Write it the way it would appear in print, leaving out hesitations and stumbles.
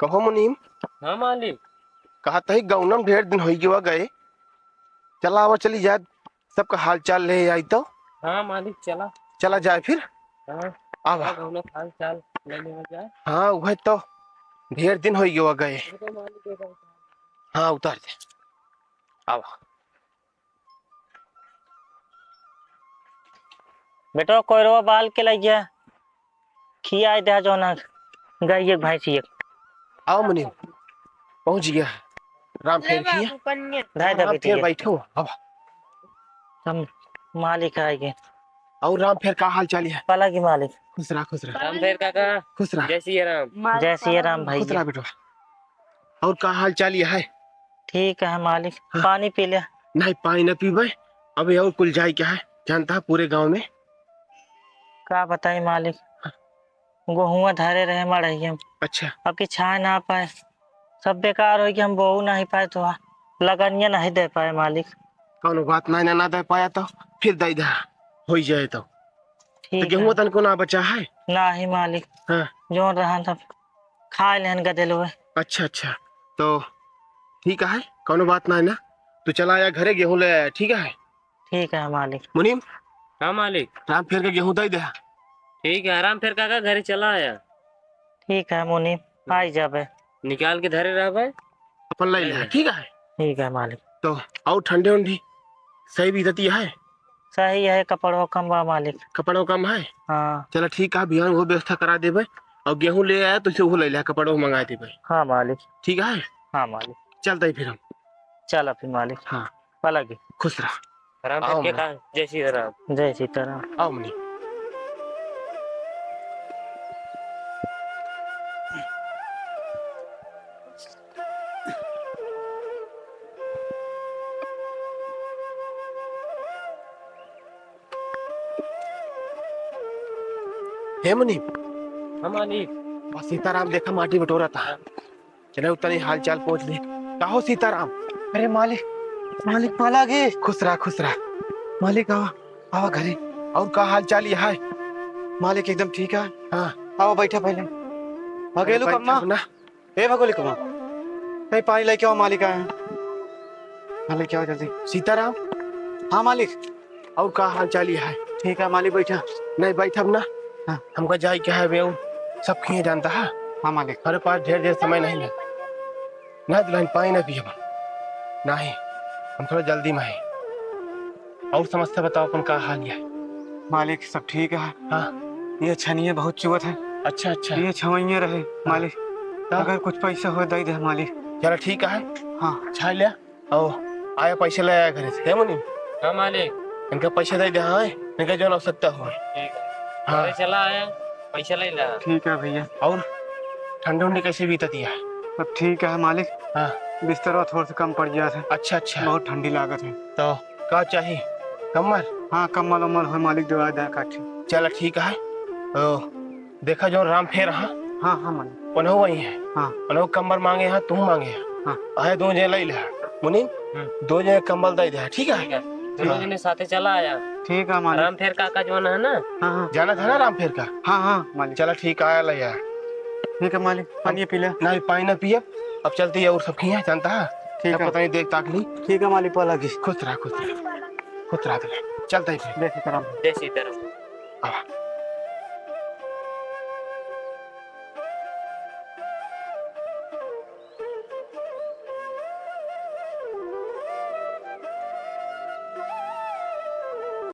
कहो मुनीम। हाँ मालिक। कहा तही गौनम ढेर दिन हो गए। चला आवा चली जाए, सबका हाल चाल ले आई तो। हाँ मालिक चला। चला जाए फिर। हाँ आवा। घूमने हाल चाल लेने में जाए। हाँ वह तो ढेर दिन हो गए। हाँ उतार दे। आवा। बेटा कोयरवा बाल के लगिया खिया दे जो ना गाय एक भैंसी एक। आओ मुनीम, पहुंच गया है। राम फेर किया धाय दा राम बेटी फेर के बैठो। आवा। हम मालिक आएंगे। और राम फेर का हाल चाल है? पाला की मालिक। खुश रहा खुश रहा। राम फेर काका। खुश रहा। जय श्री राम। जय श्री राम खुश भैया। रहा बेटा। और का हाल चाल है? ठीक है मालिक। हाँ। पानी पी ले। नहीं पानी न पीबे। अबे और कुल जाए क्या है जानता है पूरे गांव में। का बताई मालिक, गेहुआ धरे रहे मड़ई हम। अच्छा। अब की छाए ना पाए, सब बेकार हो गया। हम बहू नहीं पाए तो लगनिया नहीं दे पाए मालिक। कौन बात नहीं ना दे पाया तो फिर दे दे हो जाए तो ठीक गेहूं है तन को ना बचा है। ना ही मालिक। हाँ। जो रहा सब खा लेन गदे लोग। अच्छा अच्छा तो ठीक है, कौन बात नहीं ना। तू चला आया घरे गेहूं ले आया, ठीक है। ठीक है मालिक। मुनीम हाँ मालिक। राम फेर के गेहूं दे दे। ठीक है, राम फेर काका घर चला आया। ठीक है मुनीम, आई जाबे। निकाल के धरे रह भाई। अपन ले ले, ठीक है। ठीक है मालिक। तो और ठंडे उंडी सही भी देती है। सही है, कपड़ों कम बा मालिक। कपड़ों कम है। हाँ। चलो ठीक है, बिहान वो व्यवस्था करा देबे। और गेहूं ले आया तो इसे वो ले ले, कपड़ों मंगा देबे। हाँ मालिक। ठीक है। हाँ मालिक। चलते फिर हम। चल फिर मालिक। हाँ अलग। खुश रहा। राम आओ फेर के मनी। कहा जय श्री राम। जय सीताराम। आओ मनी। हे मुनीम। हाँ मालिक। बस सीताराम देखा माटी बटोरा था। चले उतनी हाल चाल पूछ ले। कहो सीताराम। अरे मालिक, मालिक पाला गे। खुश रहा खुश रहा। मालिक आवा आवा घरे। और का हाल चाल है? मालिक एकदम ठीक है। हाँ। आओ बैठा पहले। भगेलू बैठा कम्मा। ना। ए भगोली कम्मा, नहीं पानी लेके आओ। मालिक आए हैं। हाँ लेके आओ जल्दी। सीताराम। हाँ मालिक। और का हाल चाल है? ठीक है मालिक बैठा। नहीं बैठब ना। हाँ। हमका जाए क्या है बेऊ, सब खिए जानता है। हाँ मालिक। हमारे पास ढेर ढेर समय नहीं है ना। दुल्हन पानी ना पिए नहीं, हम थोड़ा जल्दी में है। और समस्या बताओ अपन का हाल है? मालिक सब ठीक है। हाँ। ये छनिए बहुत चुवत है। अच्छा अच्छा। ये छवैया रहे मालिक। अगर कुछ पैसा हो दे दे मालिक। चलो ठीक है। हाँ छा लिया और आया पैसे ले आया घरे से। है मुनीम? हाँ मालिक। इनका पैसे दे दे। हाँ इनका जो आवश्यकता हो। ठीक है। हाँ। घरे चला आया, पैसा ले ला। ठीक है भैया। और ठंडी उंडी कैसे बीतती है? सब ठीक है मालिक। हाँ। बिस्तर थोड़ा सा कम पड़ गया था। अच्छा अच्छा। बहुत ठंडी लागत है। तो का चाहिए? कमर? हाँ कम्मल उम्मल हो मालिक, दवा दे काठी। चलो ठीक है। ओ, देखा जो राम फेर। हाँ हाँ हाँ मालिक। उन्हों वही है। हाँ उन्हों कम्बल मांगे हैं, तुम मांगे हैं। हाँ। आए दो जने ले ले मुनीम। दो जने कम्बल दे दे, ठीक है। दोनों जने साथे चला आया। ठीक है मालिक। राम फेर काका जो है ना। हाँ हाँ जाना था ना राम फेर का। हाँ हाँ मालिक। चलो ठीक आया ले यार। ठीक है मालिक, पानी पी ले। नहीं पानी ना पिए। अब चलते ही और सब खिए जानता है। ठीक है। पता नहीं देख ताक ली। ठीक है मालिक पाला की। खुश रहा खुश रहा खुश रहा। चलते ही फिर। देख सीताराम। जय सीताराम। आवा।